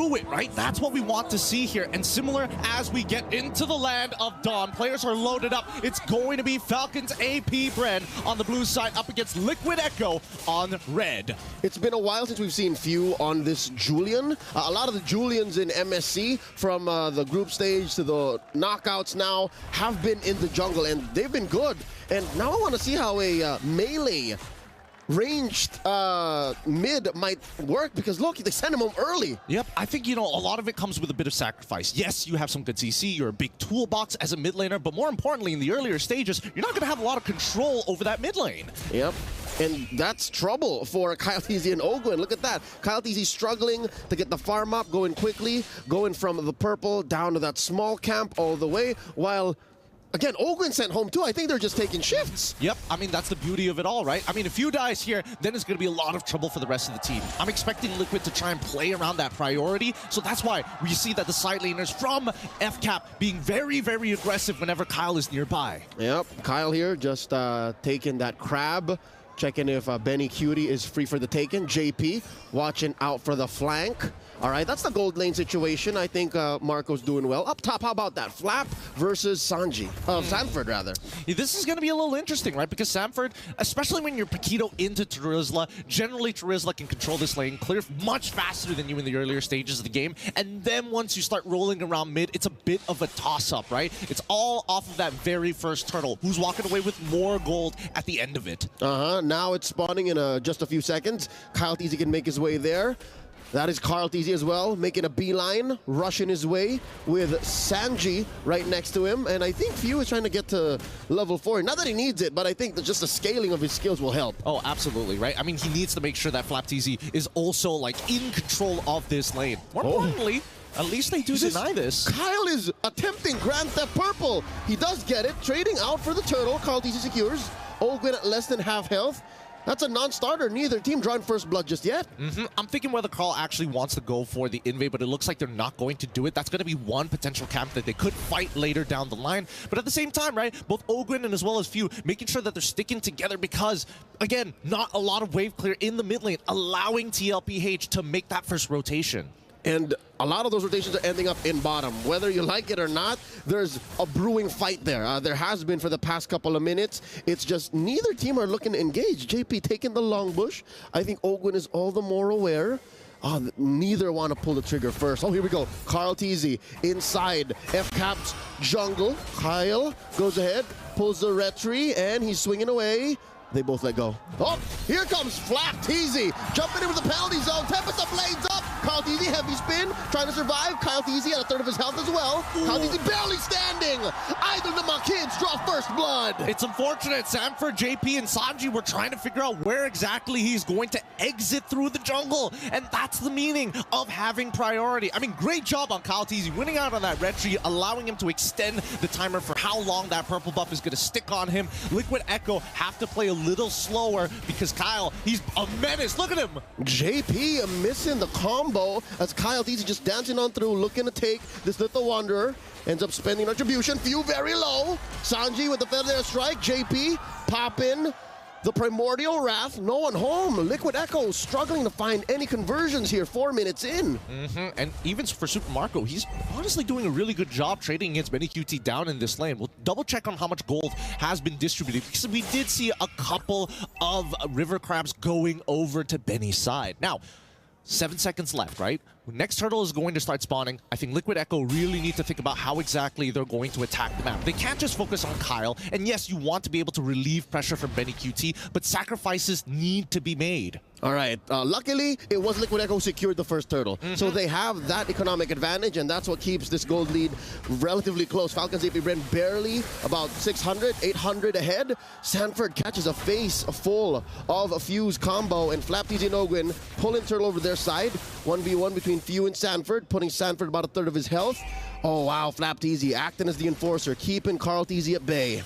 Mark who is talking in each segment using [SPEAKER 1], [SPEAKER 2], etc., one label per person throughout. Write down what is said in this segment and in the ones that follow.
[SPEAKER 1] through it, right? That's what we want to see here. And similar as we get into the land of Dawn, players are loaded up. It's going to be Falcons APBREN on the blue side up against Liquid Echo on red.
[SPEAKER 2] It's been a while since we've seen few on this Julian. A lot of the Julians in MSC, from the group stage to the knockouts now, have been in the jungle, and they've been good. And now I want to see how a melee ranged mid might work, because look, they send him home early.
[SPEAKER 1] Yep, I think, you know, a lot of it comes with a bit of sacrifice. Yes, you have some good CC, you're a big toolbox as a mid laner, but more importantly, in the earlier stages, you're not going to have a lot of control over that mid lane.
[SPEAKER 2] Yep. And that's trouble for Kyle TZ and Ogwin. Look at that. Kyle TZ struggling to get the farm up, going quickly, going from the purple down to that small camp all the way, while again, Ogwin sent home too. I think they're just taking shifts.
[SPEAKER 1] Yep, I mean, that's the beauty of it all, right? I mean, if you dies here, then it's going to be a lot of trouble for the rest of the team. I'm expecting Liquid to try and play around that priority, so that's why we see that the side laners from FCAP being very, very aggressive whenever Kyle is nearby.
[SPEAKER 2] Yep, Kyle here just taking that crab, checking if Benny Cutie is free for the taken. JP watching out for the flank. All right, that's the gold lane situation. I think Marco's doing well. Up top, how about that? Flap versus Sanford, rather.
[SPEAKER 1] Yeah, this is going to be a little interesting, right? Because Sanford, especially when you're Paquito into Terizla, generally Terizla can control this lane clear much faster than you in the earlier stages of the game. And then once you start rolling around mid, it's a bit of a toss-up, right? It's all off of that very first turtle, who's walking away with more gold at the end of it.
[SPEAKER 2] Now it's spawning in just a few seconds. Kyle TZ can make his way there. That is Carl TZ as well, making a beeline, rushing his way with Sanji right next to him. And I think Few is trying to get to level 4. Not that he needs it, but I think that just the scaling of his skills will help.
[SPEAKER 1] Oh, absolutely, right? I mean, he needs to make sure that Flap TZ is also, like, in control of this lane. More importantly, at least they do deny this.
[SPEAKER 2] Kyle is attempting Grand Theft Purple. He does get it, trading out for the turtle. Carl TZ secures. Ogwin at less than half health. That's a non-starter. Neither team drawing first blood just yet.
[SPEAKER 1] I'm thinking whether Carl actually wants to go for the invade, but it looks like they're not going to do it. That's going to be one potential camp that they could fight later down the line. But at the same time, right, both Ogwin and as well as Few making sure that they're sticking together because, again, not a lot of wave clear in the mid lane, allowing TLPH to make that first rotation.
[SPEAKER 2] And a lot of those rotations are ending up in bottom. Whether you like it or not, there's a brewing fight there. There has been for the past couple of minutes. It's just neither team are looking to engage. JP taking the long bush. I think Ogwin is all the more aware. Neither want to pull the trigger first. Oh, here we go. Carl TZ inside FCAP's jungle. Kyle goes ahead, pulls the retry, and he's swinging away. They both let go. Oh, here comes Flap TZ. Jumping in with the penalty zone. Tempest blades up. Kyle TZ, heavy spin, trying to survive. Kyle TZ at a third of his health as well. Kyle TZ barely standing. Either of my kids draw first blood.
[SPEAKER 1] It's unfortunate. Sanford, JP, and Sanji were trying to figure out where exactly he's going to exit through the jungle. And that's the meaning of having priority. I mean, great job on Kyle TZ winning out on that red tree, allowing him to extend the timer for how long that purple buff is going to stick on him. Liquid Echo have to play a little slower because Kyle, he's a menace. Look at him.
[SPEAKER 2] JP missing the combo as Kyle TZ just dancing on through, looking to take this little wanderer. Ends up spending retribution. Few very low. Sanji with the feather strike. JP popping the primordial wrath. No one home. Liquid Echo struggling to find any conversions here 4 minutes in.
[SPEAKER 1] And even for Super Marco, he's honestly doing a really good job trading against Benny QT down in this lane. We'll double check on how much gold has been distributed because we did see a couple of river crabs going over to Benny's side. Now, 7 seconds left, right? Next turtle is going to start spawning. I think Liquid Echo really need to think about how exactly they're going to attack the map. They can't just focus on Kyle. And yes, you want to be able to relieve pressure from Benny QT, but sacrifices need to be made.
[SPEAKER 2] All right. Luckily, it was Liquid Echo who secured the first turtle. So they have that economic advantage, and that's what keeps this gold lead relatively close. Falcons APBREN barely about 600, 800 ahead. Sanford catches a face full of a Fuse combo, and Flap TZ and Ogwin pulling turtle over their side. 1v1 between Few and Sanford, putting Sanford about a third of his health. Oh, wow. Flap TZ acting as the enforcer, keeping Carl TZ at bay.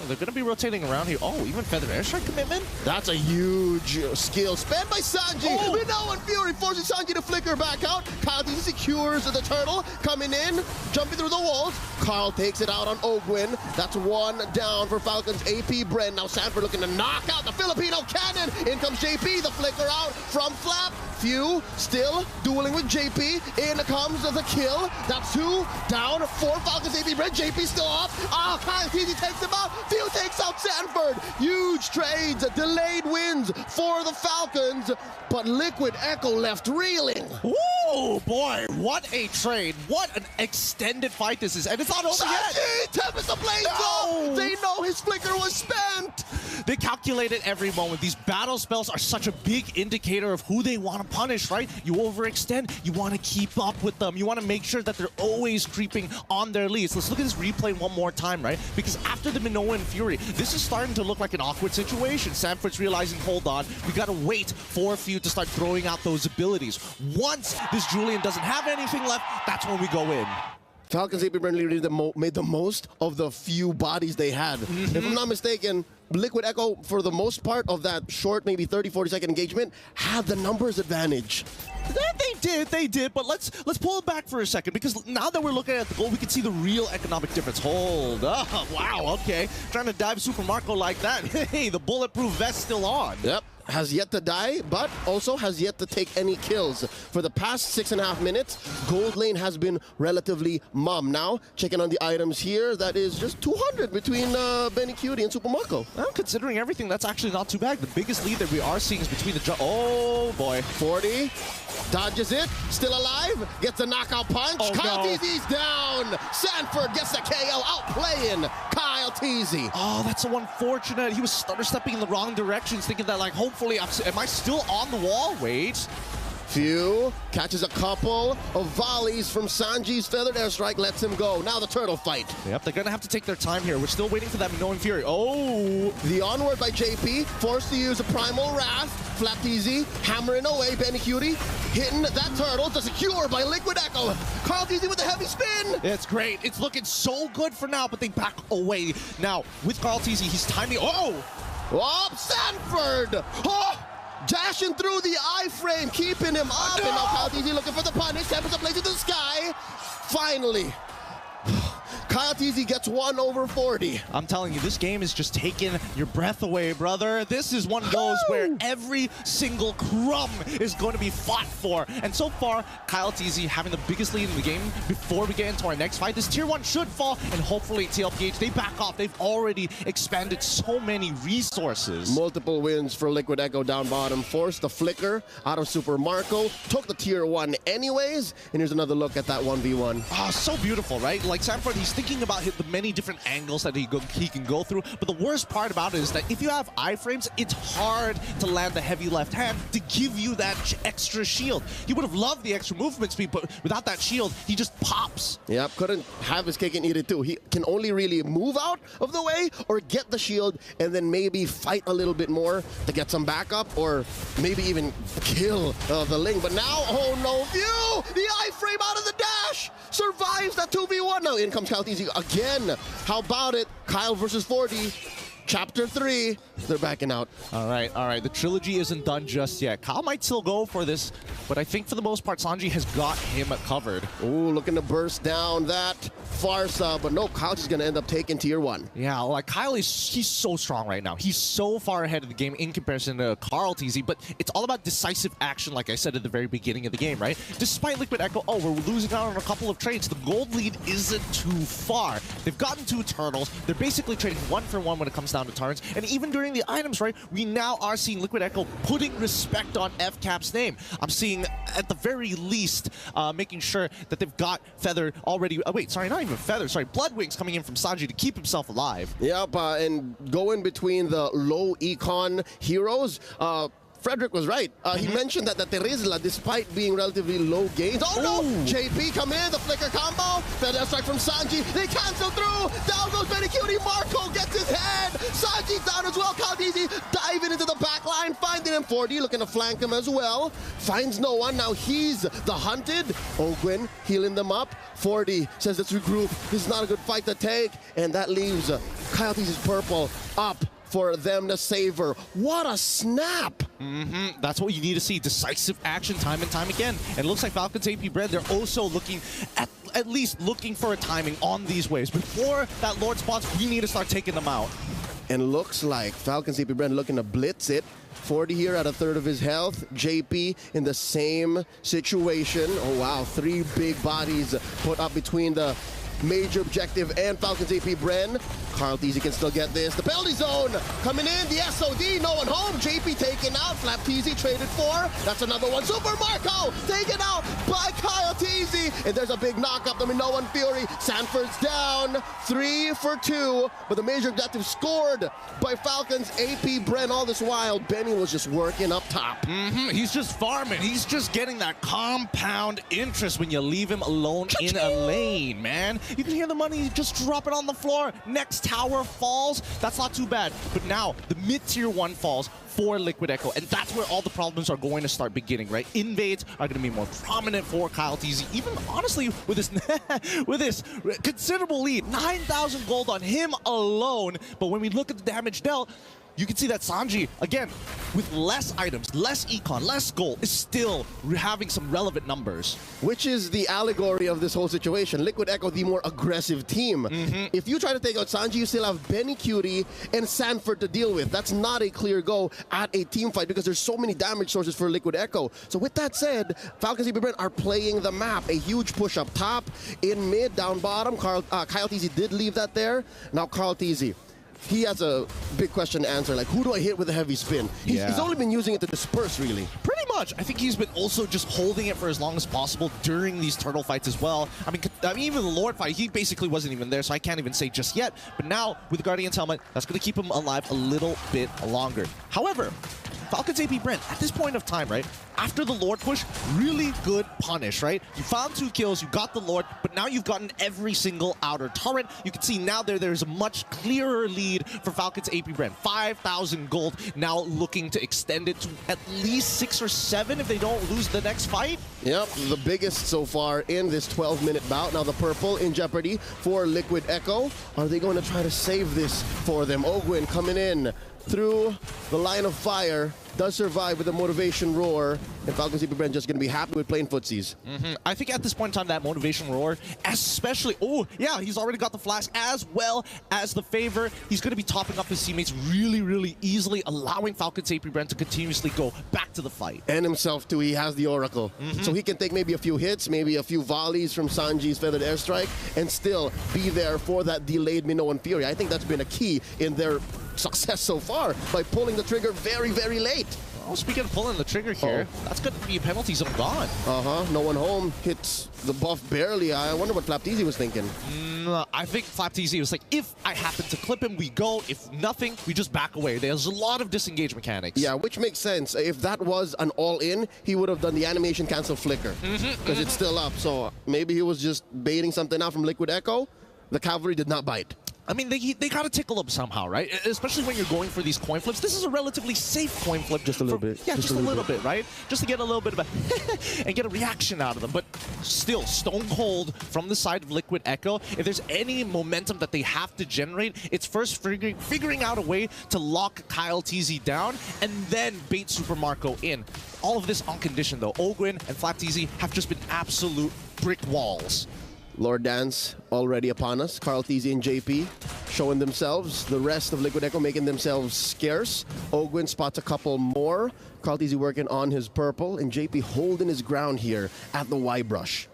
[SPEAKER 1] They're going to be rotating around here. Oh, even Feather Airstrike commitment?
[SPEAKER 2] That's a huge skill spent by Sanji.
[SPEAKER 1] Oh.
[SPEAKER 2] We know when Fury forces Sanji to flicker back out. Kyle TZ secures the turtle. Coming in, jumping through the walls. Carl takes it out on Ogwin. That's one down for Falcons APBREN. Now Sanford looking to knock out the Filipino cannon. In comes JP, the flicker out from Flap. Few still dueling with JP. In comes the kill. That's 2 down. 4 Falcons APBREN. JP still up. Kyle TZ takes him out. Few takes out Sanford. Huge trades. Delayed wins for the Falcons. But Liquid Echo left reeling.
[SPEAKER 1] Oh boy, what a trade. What an extended fight this is. And it's not over yet.
[SPEAKER 2] Tempest the blades off. They know his flicker was spent.
[SPEAKER 1] They calculated every moment. These battle spells are such a big indicator of who they want to punish, right? You overextend, you want to keep up with them. You want to make sure that they're always creeping on their leads. Let's look at this replay one more time, right? Because after the Minoan Fury, this is starting to look like an awkward situation. Sanford's realizing, hold on, we got to wait for Few to start throwing out those abilities. Once this Julian doesn't have anything left, that's when we go in.
[SPEAKER 2] Falcons APBREN really made the most of the few bodies they had. If I'm not mistaken, Liquid Echo, for the most part of that short, maybe 30-40 second engagement, had the numbers advantage.
[SPEAKER 1] They did, but let's pull it back for a second, because now that we're looking at the goal, we can see the real economic difference. Hold up, wow, okay. Trying to dive Super Marco like that. Hey, the bulletproof vest still on.
[SPEAKER 2] Yep. Has yet to die, but also has yet to take any kills. For the past 6.5 minutes, gold lane has been relatively mum. Now, checking on the items here, that is just 200 between Benny Cutie and Super Marco.
[SPEAKER 1] Well, considering everything, that's actually not too bad. The biggest lead that we are seeing is between the... Oh, boy.
[SPEAKER 2] 40. Dodges it. Still alive. Gets a knockout punch.
[SPEAKER 1] Oh,
[SPEAKER 2] Kyle
[SPEAKER 1] no.
[SPEAKER 2] TZ's down. Sanford gets the KO. Outplaying Kyle TZ.
[SPEAKER 1] Oh, that's so unfortunate. He was stutter stepping in the wrong directions, thinking that, like, hopefully, am I still on the wall? Wait.
[SPEAKER 2] Few catches a couple of volleys from Sanji's feathered airstrike, lets him go. Now the turtle fight.
[SPEAKER 1] Yep, they're gonna have to take their time here. We're still waiting for that Minoan Fury. Oh!
[SPEAKER 2] The onward by JP, forced to use a primal wrath. Flat easy, hammering away. Benny Cutie hitting that turtle to secure by Liquid Echo. Carl TZ with a heavy spin.
[SPEAKER 1] It's great. It's looking so good for now, but they back away. Now, with Carl TZ, he's timing. Oh!
[SPEAKER 2] Oh, Sanford! Oh! Dashing through the iframe, keeping him up. No! And now Kyle TZ looking for the punish. Tempest blaze into the sky. Finally. Kyle TZ gets 1 over 40.
[SPEAKER 1] I'm telling you, this game is just taking your breath away, brother. This is one of those where every single crumb is going to be fought for. And so far, Kyle TZ having the biggest lead in the game. Before we get into our next fight, this tier 1 should fall, and hopefully TLPH, they back off. They've already expanded so many resources.
[SPEAKER 2] Multiple wins for Liquid Echo down bottom. Forced the flicker out of Super Marco. Took the tier 1 anyways. And here's another look at that 1v1.
[SPEAKER 1] Oh, so beautiful, right? Like Sanford, he's thinking about the many different angles that he can go through. But the worst part about it is that if you have iframes, it's hard to land the heavy left hand to give you that extra shield. He would have loved the extra movement speed, but without that shield, he just pops.
[SPEAKER 2] Yep, couldn't have his cake and eat it too. He can only really move out of the way or get the shield and then maybe fight a little bit more to get some backup or maybe even kill the Ling. But now, oh no, View! The iframe out of the dash! Survives that 2v1. Now in comes Kyle TZ again. How about it? Kyle versus 40. Chapter 3. They're backing out.
[SPEAKER 1] All right. The trilogy isn't done just yet. Kyle might still go for this, but I think for the most part, Sanji has got him covered.
[SPEAKER 2] Ooh, looking to burst down that Farsa, but no, Kyle's just gonna end up taking tier 1.
[SPEAKER 1] Yeah, like Kyle he's so strong right now. He's so far ahead of the game in comparison to Carl TZ, but it's all about decisive action, like I said at the very beginning of the game, right? Despite Liquid Echo, we're losing out on a couple of trades. The gold lead isn't too far. They've gotten 2 turtles. They're basically trading 1 for 1 when it comes down to turns, and even during the items, right, we now are seeing Liquid Echo putting respect on FCAP's name. I'm seeing, at the very least, making sure that they've got Feather already, not even Feather, Blood Wings coming in from Sanji to keep himself alive.
[SPEAKER 2] Yep, and going between the low econ heroes, Frederick was right. He mentioned that the Terizla, despite being relatively low gains. Oh no! JP come in, the flicker combo. Feather strike from Sanji. They cancel through. Down goes Benny Cutie. Marco gets his head. Sanji's down as well. Kyle TZ diving into the back line, finding him. 40 looking to flank him as well. Finds no one. Now he's the hunted. Ogwin healing them up. 40 says let's regroup. This is not a good fight to take. And that leaves Kyle TZ's purple up for them to savor. What a snap!
[SPEAKER 1] That's what you need to see. Decisive action time and time again. And it looks like Falcons APBREN, they're also looking at least looking for a timing on these waves. Before that Lord spawns, we need to start taking them out.
[SPEAKER 2] And looks like Falcons APBREN looking to blitz it. 40 here at a third of his health. JP in the same situation. Oh, wow. 3 big bodies put up between the major objective and Falcons APBREN. Carl Teasy can still get this. The penalty zone coming in. The SOD, no one home. JP taken out. Flap Teasy traded for. That's another one. Super Marco taken out by Kyle Teasy. And there's a big knock-up. I mean, no one Fury. Sanford's down. 3 for 2. But the major objective scored by Falcons APBREN. All this while, Benny was just working up top.
[SPEAKER 1] He's just farming. He's just getting that compound interest when you leave him alone in a lane, man. You can hear the money just drop it on the floor. Next tower falls. That's not too bad. But now the mid-tier 1 falls for Liquid Echo, and that's where all the problems are going to start beginning, right? Invades are going to be more prominent for Kyle Teasy, even honestly with this with this considerable lead, 9,000 gold on him alone. But when we look at the damage dealt, you can see that Sanji, again, with less items, less econ, less gold, is still having some relevant numbers.
[SPEAKER 2] Which is the allegory of this whole situation. Liquid Echo, the more aggressive team. If you try to take out Sanji, you still have Benny Cutie and Sanford to deal with. That's not a clear go at a team fight because there's so many damage sources for Liquid Echo. So with that said, Falcons APBREN are playing the map. A huge push up top, in mid, down bottom. Kyle Teasy did leave that there. Now Kyle Teasy, he has a big question to answer, like, who do I hit with a heavy spin? He's only been using it to disperse, really.
[SPEAKER 1] Pretty much. I think he's been also just holding it for as long as possible during these turtle fights as well. I mean even the Lord fight, he basically wasn't even there, so I can't even say just yet. But now, with Guardian's Helmet, that's going to keep him alive a little bit longer. However, Falcons APBREN, at this point of time, right, after the Lord push, really good punish, right? You found 2 kills, you got the Lord, but now you've gotten every single outer turret. You can see now there's a much clearer lead for Falcons APBREN. 5,000 gold, now looking to extend it to at least 6 or 7 if they don't lose the next fight.
[SPEAKER 2] Yep, the biggest so far in this 12-minute bout. Now the purple in jeopardy for Liquid Echo. Are they going to try to save this for them? Ogwin coming in through the line of fire, does survive with a motivation roar, and Falcons APBREN just going to be happy with playing footsies.
[SPEAKER 1] I think at this point in time, that motivation roar, especially, oh yeah, he's already got the flash as well as the favor. He's going to be topping up his teammates really, really easily, allowing Falcons APBREN to continuously go back to the fight.
[SPEAKER 2] And himself too, he has the Oracle. So he can take maybe a few hits, maybe a few volleys from Sanji's Feathered Airstrike, and still be there for that delayed Minoan Fury. I think that's been a key in their success so far, by pulling the trigger very, very late.
[SPEAKER 1] Oh, speaking of pulling the trigger here, that's going to be a penalty zone gone.
[SPEAKER 2] No one home. Hits the buff barely. I wonder what Flap Teasy was thinking.
[SPEAKER 1] I think Flap Teasy was like, if I happen to clip him, we go. If nothing, we just back away. There's a lot of disengage mechanics.
[SPEAKER 2] Yeah, which makes sense. If that was an all-in, he would have done the animation cancel flicker. Because it's still up. So maybe he was just baiting something out from Liquid Echo. The cavalry did not bite.
[SPEAKER 1] I mean, they got to tickle him somehow, right? Especially when you're going for these coin flips. This is a relatively safe coin flip.
[SPEAKER 2] Just a little bit.
[SPEAKER 1] Yeah, just a little bit, right? Just to get a little bit of a and get a reaction out of them. But still, stone cold from the side of Liquid Echo. If there's any momentum that they have to generate, it's first figuring out a way to lock Kyle Teasy down and then bait Super Marco in. All of this on condition, though. Ogwin and Flap Teasy have just been absolute brick walls.
[SPEAKER 2] Lord Dance already upon us. Carl Teasy and JP showing themselves. The rest of Liquid Echo making themselves scarce. Ogwin spots a couple more. Carl Teasy working on his purple, and JP holding his ground here at the Y-brush.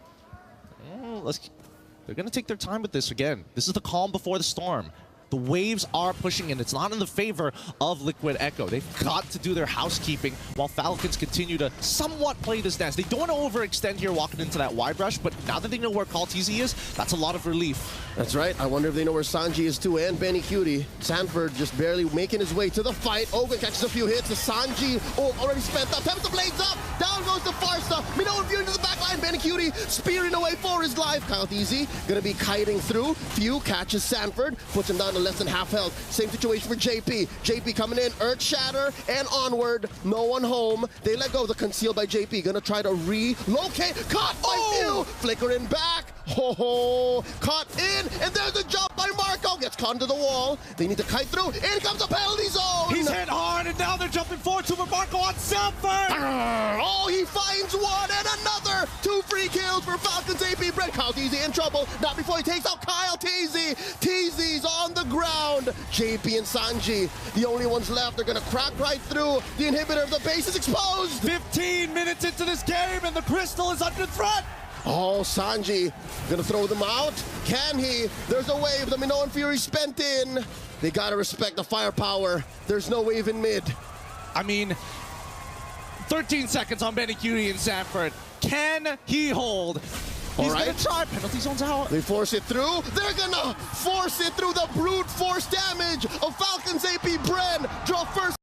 [SPEAKER 1] They're going to take their time with this again. This is the calm before the storm. The waves are pushing in. It's not in the favor of Liquid Echo. They've got to do their housekeeping while Falcons continue to somewhat play this dance. They don't want to overextend here walking into that Y-brush, but now that they know where Kyle Teasy is, that's a lot of relief.
[SPEAKER 2] That's right. I wonder if they know where Sanji is too, and Benny Cutie. Sanford just barely making his way to the fight. Ogwin catches a few hits. The Sanji, already spent up. Tempts the blades up. Down goes the Farsa. Minoan Fury into the back line. Benny Cutie spearing away for his life. Kyle Teasy gonna be kiting through. Few catches Sanford, puts him down to less than half health. Same situation for JP. JP coming in, Earth Shatter, and onward. No one home. They let go of the conceal by JP. Gonna try to relocate. Caught by Few. Flickering back. Oh, caught in, and there's a jump by Marco. Gets caught into the wall. They need to kite through. In comes a penalty zone.
[SPEAKER 1] He's hit hard, and now they're jumping forward to Marco on Sanford.
[SPEAKER 2] Oh, he finds one and another. 2 free kills for Falcons APBREN. Kyle Teasy in trouble. Not before he takes out Kyle Teasy. Teasy's on the ground. JP and Sanji, the only ones left. They're going to crack right through. The inhibitor of the base is exposed.
[SPEAKER 1] 15 minutes into this game, and the Crystal is under threat.
[SPEAKER 2] Oh, Sanji gonna throw them out. Can he? There's a wave. The Minoan Fury spent in. They gotta respect the firepower. There's no wave in mid.
[SPEAKER 1] I mean, 13 seconds on Benny Cutie and Sanford. Can he hold? He's gonna try. Penalty zone's out.
[SPEAKER 2] They force it through. They're gonna force it through. The brute force damage of Falcons APBREN. Draw first.